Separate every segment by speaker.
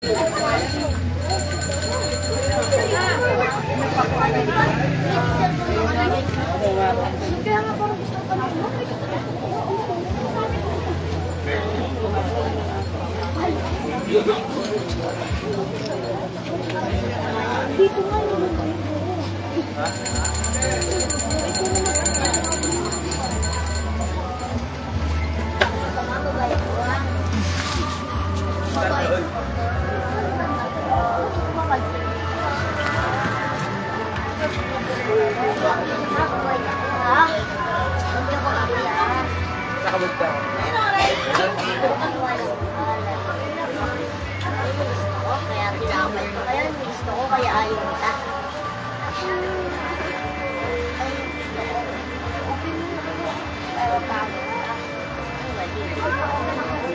Speaker 1: Dito nga yun. Kaya tinapay ko. Kaya gusto ko, kaya ayaw kita.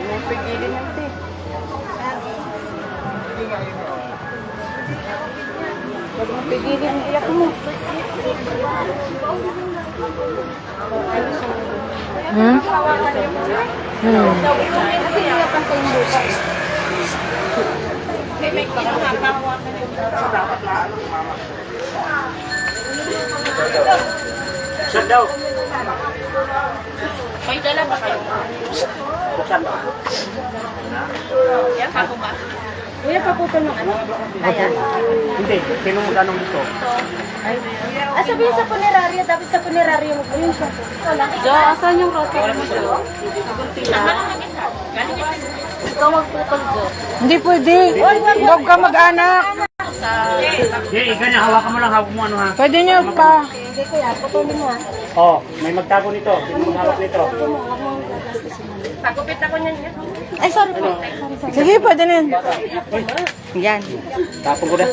Speaker 2: May pigilin yan, te. Huwag mong pigilin ang iyak mo. Kasi iyakan sa yung buka. May kinakapawa na yung dapat na ano, mama.
Speaker 3: Saan daw?
Speaker 2: May dala ba kayo?
Speaker 3: Saan ba?
Speaker 2: Yan, ako ba? Kuya, paputol ng ano? Ayan.
Speaker 3: Hindi, sino mo tanong dito?
Speaker 1: Sabihin sa puneraryo, dapat sa puneraryo mo po yun siya. Wala.
Speaker 2: Jo, asan yung roti mo, Jo? Ikaw magputol, Jo.
Speaker 4: Hindi pwede. Huwag ka mag-anak.
Speaker 3: Hindi, ikaw niya, hawakan mo lang, hawak mo ano ha.
Speaker 4: Pwede niyo pa.
Speaker 1: Hindi kuya, putulin mo ha.
Speaker 3: Oh, may magtago nito. Sino mo hawak nito?
Speaker 2: Pagupit ako niyan.
Speaker 1: Ay, sorry po.
Speaker 4: Sige, pwede na yun. Yan.
Speaker 3: Tapon ko na.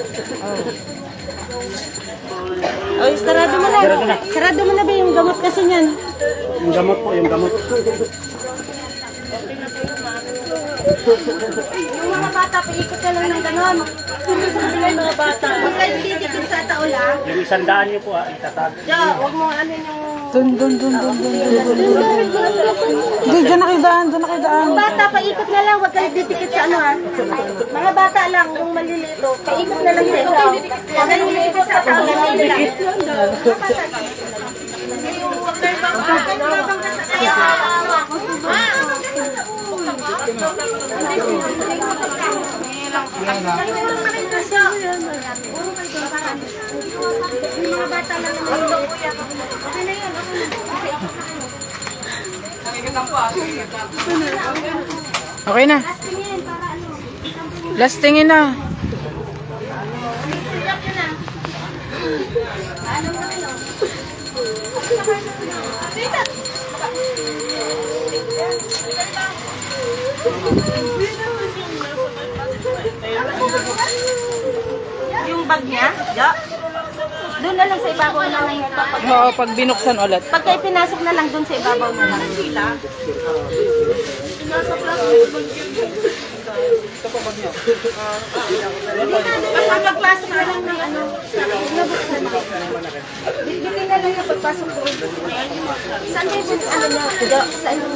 Speaker 1: O, sarado mo na.
Speaker 3: Sarado na.
Speaker 1: Sarado mo na ba yung gamot kasi niyan?
Speaker 3: Yung gamot po, yung gamot.
Speaker 1: Yung mga bata, paikot ka lang ng gano'n. Sabi ng mga bata. Huwag kayo didikit sa taula.
Speaker 3: Yung 100 niyo po ha, itatag.
Speaker 1: Jo, huwag mo ano yung...
Speaker 4: Dun. Hindi, dyan nakidaan, dyan nakidaan.
Speaker 1: Yung bata, paikot na lang. Huwag kayo didikit sa ano ha. Mga bata lang, yung malilito. Paikot na lang sa ikaw. Huwag kayo didikit sa taula. Huwag kayo babang ka sa kaya. Mga bata lang naman. Okay na yun.
Speaker 4: Okay na. Last tingin na.
Speaker 1: Yung bag niya, Jo, doon na lang sa ibabaw na lang yung kapag...
Speaker 4: Oo, pag binuksan ulit.
Speaker 1: Pagka ipinasok na lang doon sa ibabaw na lang. Basta magpasok na lang ng ano, nabuksan. Bigyan na lang yung pagpasok doon. Saan kayo po ano niya? Jo, saan yung...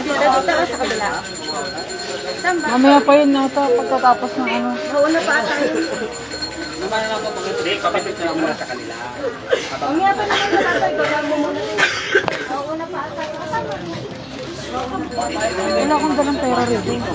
Speaker 1: dito o sa kabila? Saan ba?
Speaker 4: Mamaya pa yun nata pagkatapos ng ano.
Speaker 1: Mauna pa ata yun.
Speaker 3: Hindi, kapit na muna sa kanila.
Speaker 1: Mamaya pa naman natatay, gawa mo muna. Mauna pa ata.
Speaker 4: Wala akong dalang pera rito.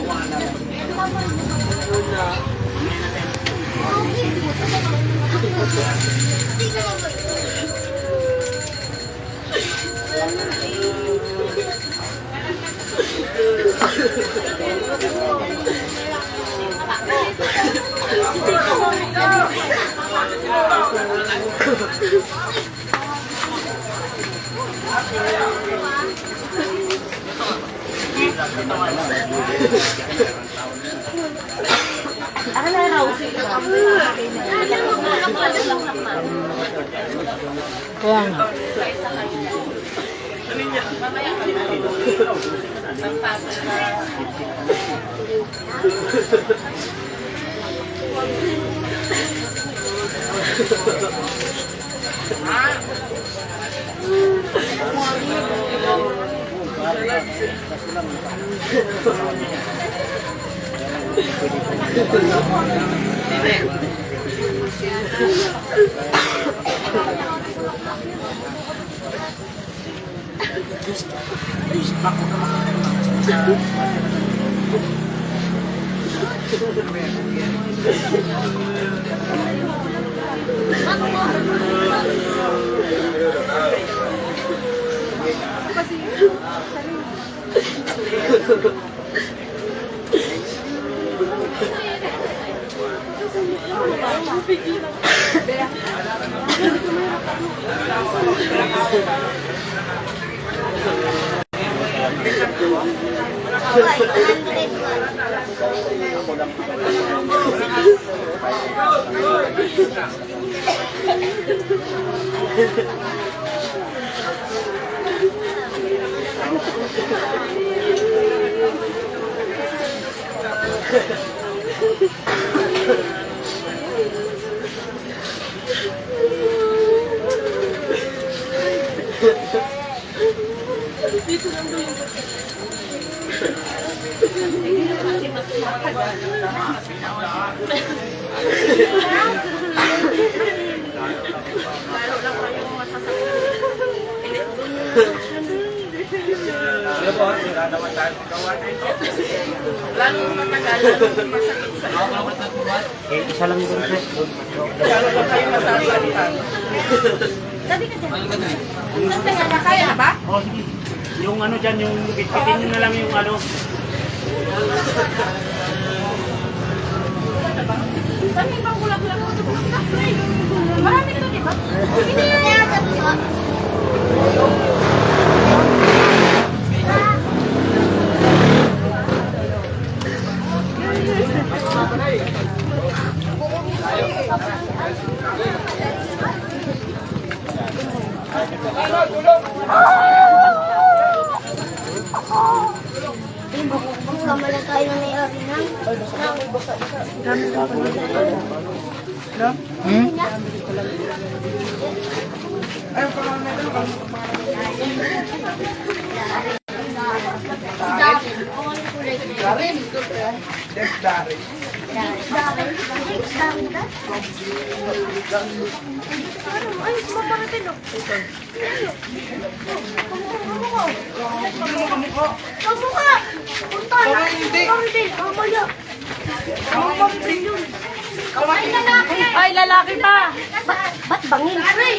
Speaker 1: Ako na raw.
Speaker 4: Kaya nga.
Speaker 3: Eh, isa lang yung sir.
Speaker 1: Sabi ka dyan. Kaya na ba?
Speaker 2: Oh, sige. Yung ano dyan, yung bitbitin nyo na lang yung ano.
Speaker 1: Saan yung pangkulang-kulang ko? Marami ito, di ba? Hindi yan.
Speaker 5: Kamala tayo ni Arinan.
Speaker 1: Ay, sumaparating o. Kamukha! Punta na! Kamukha! Kamaya! Kamukha yun! Ay, lalaki! Ay, lalaki pa!
Speaker 5: Ba't bangin?
Speaker 1: Aray!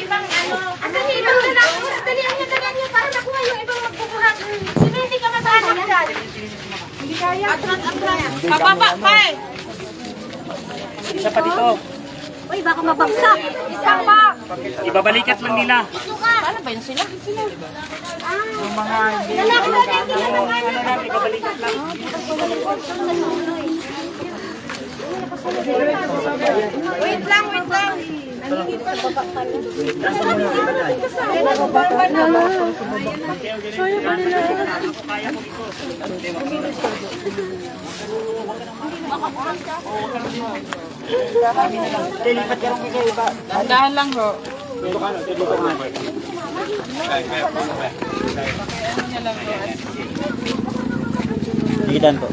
Speaker 1: Asan yung ibang lalaki? Dalihan niya para nakuha yung ibang magbubuhat. Sino hindi ka matawag dyan? Hindi kaya. Atras! Pababa pa eh!
Speaker 2: Isa pa dito.
Speaker 5: Uy, baka mabagsak.
Speaker 1: Isa pa!
Speaker 2: Ibabalikat lang nila.
Speaker 1: Paano ba yun sila?
Speaker 5: Lalaki na din sila ng
Speaker 2: Ano lang, ibabalikat lang.
Speaker 1: Wait lang, wait lang.
Speaker 4: Dahan lang ho.
Speaker 3: Dikitan po.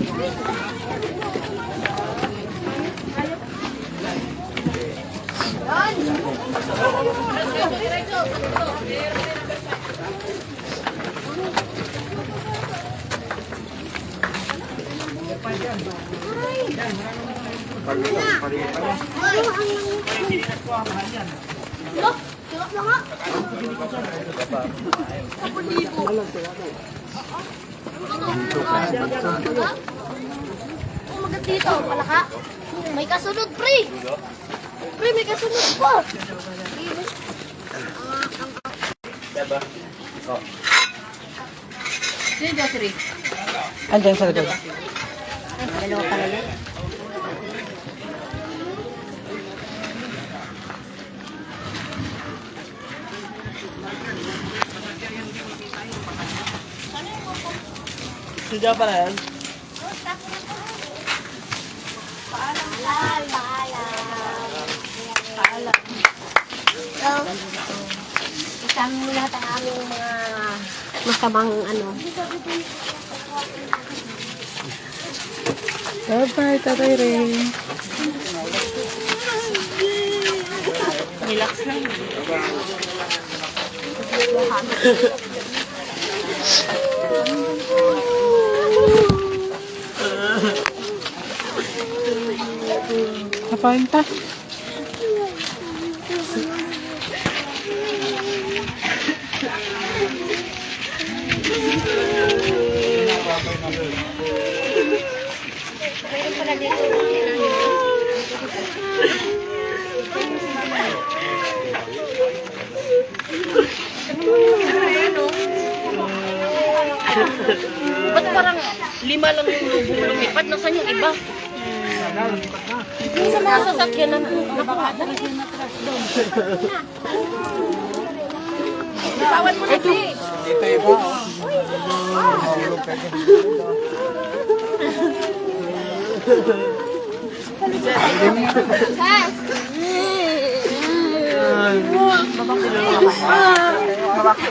Speaker 5: Umagat dito, palaka. May kasunod, pre. Pre, may kasunod po.
Speaker 1: Sino ba, Sri?
Speaker 4: Andyan sa likod.
Speaker 5: Dalawa pala yun.
Speaker 2: Sadya pa na yan.
Speaker 5: Paalam. So, isang lahat ang aming mga masamang ano.
Speaker 4: Bye-bye, Tatay Ray.
Speaker 1: Relax lang.
Speaker 4: Kapain ta.
Speaker 1: Mayroon pala dito. Ba't parang 5 lang yung lubong lumipat? Nasaan yung iba? Yung sa mga sasakyan na nakakada. Bitawan mo na, Pi.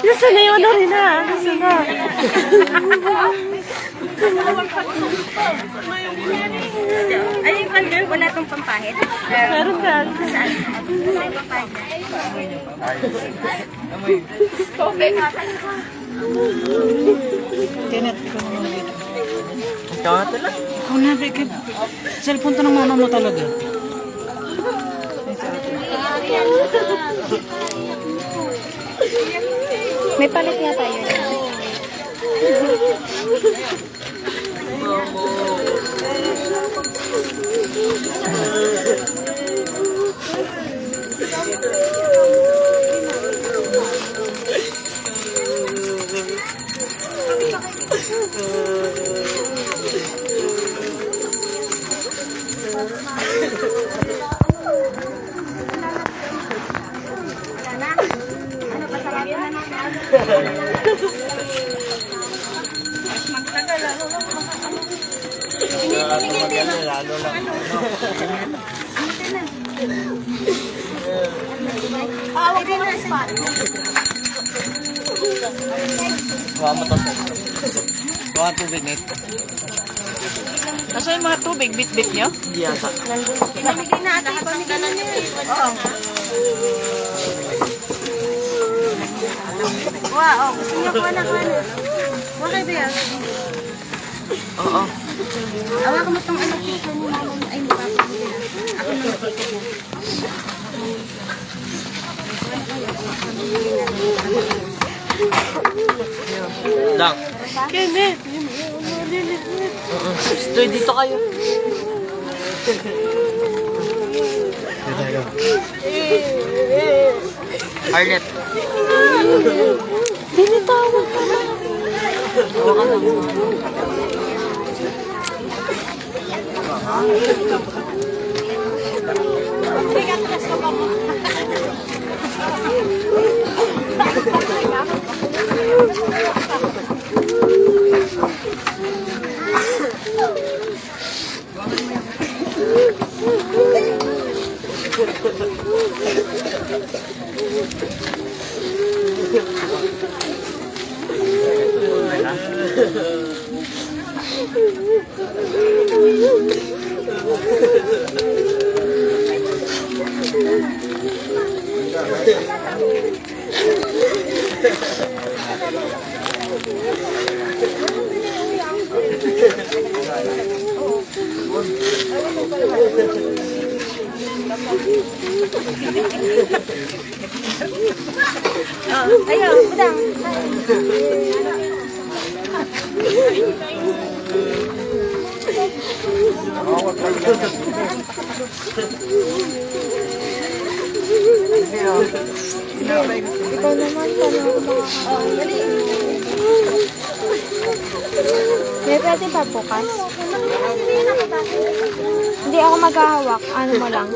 Speaker 1: Nasaan na yun, Rina? Nasaan na? Ay, yung pandel, wala itong pampahit? Meron ka. Saan? Saan pampahit? Okay.
Speaker 4: Kenneth, ikaw na muna dito. Ikaw na, Bekit. Cellphone to ng mama mo talaga.
Speaker 1: May palit yata yun. Awag mo ng spot.
Speaker 3: Kuha mo to. Kuha tubig, Nate.
Speaker 4: Kasi yung mga tubig, bit-bit nyo?
Speaker 3: Hindi yata.
Speaker 1: Pamigay na ate, pamigay na niya. Oo. Wow, gusto niyo kuha na kuha na. Kuha kayo ba yan?
Speaker 3: Oo.
Speaker 1: Awakan mo itong anak dito ni mama mo. Ay, mukha ko. Ako na makikita mo.
Speaker 3: Dang.
Speaker 1: Kenneth!
Speaker 3: Stoy, dito kayo. Arlet.
Speaker 1: Tinitawag ka na.
Speaker 3: Hawakan lang.
Speaker 1: Ayaw, budang. Ikaw naman, paano dali. May pwede pa bukas? Hindi ako maghahawak. Ano mo lang?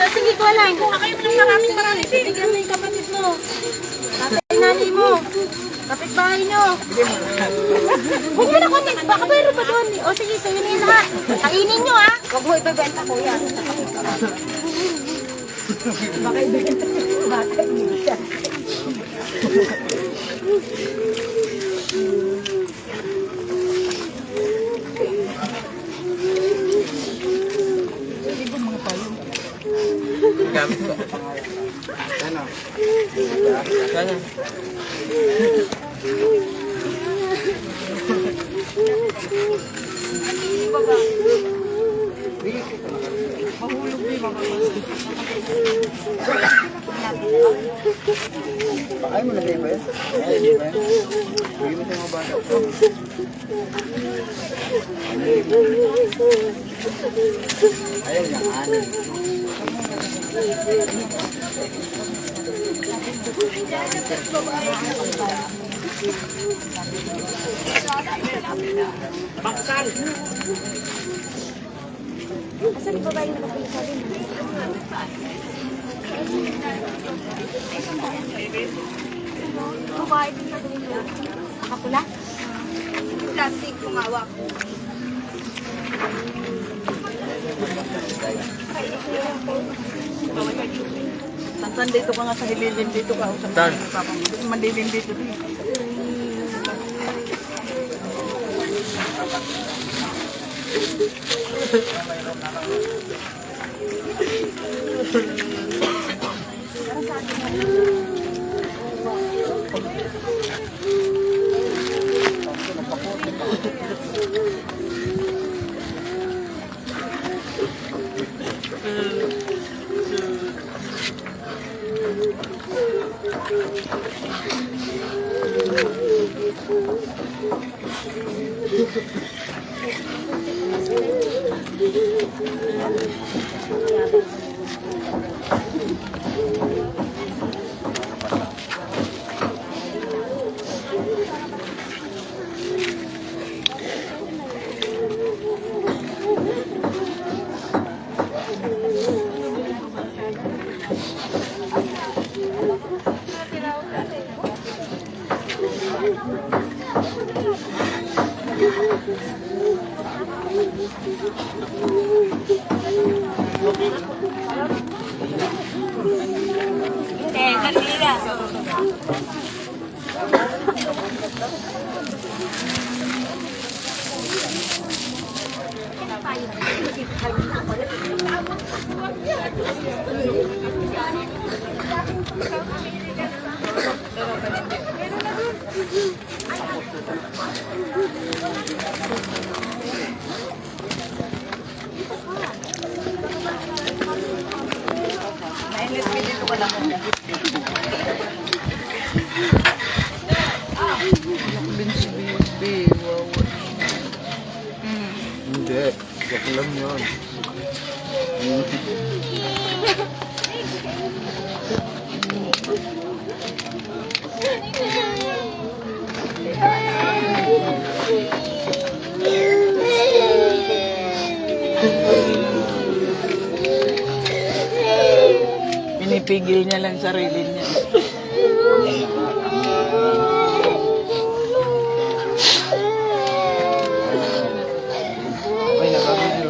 Speaker 1: Sige, ko lang. Kung kayo mo ng marami. Bigyan mo yung kapatid mo. Tatay nanay mo. Kapitbahay nyo. Huwag mo na konti. Baka mayroon pa doon. O sige, sa'yo na yun lahat. Kainin nyo ha. Huwag mo ibebenta ko yan. Baka ibebenta. Baka ibebenta.
Speaker 4: gamit ko.
Speaker 2: Ano?
Speaker 4: Sana.
Speaker 2: Mahulog din, Ay mo na kayo ba yan? Ay, di ba yan? Bigyan mo sa mga bata. Ayaw niya, anin.
Speaker 3: Bakal!
Speaker 1: Asan yung babae na sabi mo? Babae din na dito. Nakapula? Plastic, kumawak.
Speaker 4: Saan dito ka nga sa hililin dito ka? Saan? Mandilim dito din.
Speaker 2: Hindi, wag lang yun.
Speaker 4: Pinipigil niya lang sarili niya.
Speaker 2: Ay, nakabidyo.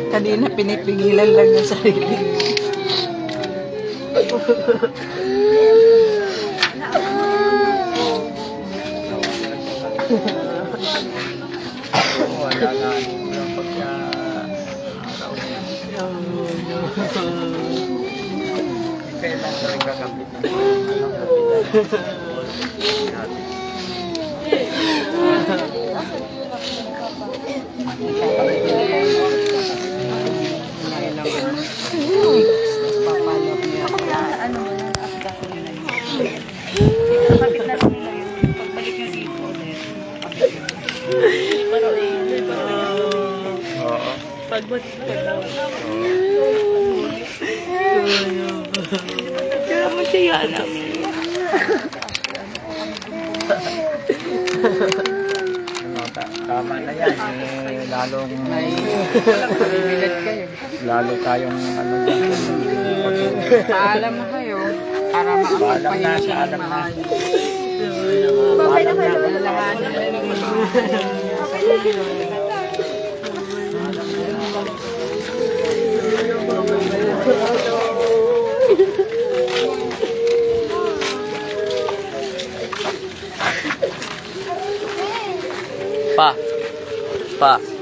Speaker 4: Kanina pinipigilan lang yung sarili niya.
Speaker 2: Wala na yung pagka... Kailan ka rin kakabit
Speaker 4: Papalap niya.
Speaker 1: Ano mo yung afda ko nila yun? Kapit na lang nila yun. Pagbalik nyo dito ulit. Pero
Speaker 2: Oo.
Speaker 4: Pagbalik ka daw. Kaya mo siya namin.
Speaker 2: Tama na yan. Lalong... Lalo tayong ano dito.
Speaker 4: Paalam mo kayo para
Speaker 2: Paalam na,
Speaker 4: makapagpahinga siya
Speaker 2: paalam na.
Speaker 4: mahal.
Speaker 1: babay na kayo.
Speaker 4: Alanganin na naman.
Speaker 2: Pa. Pa.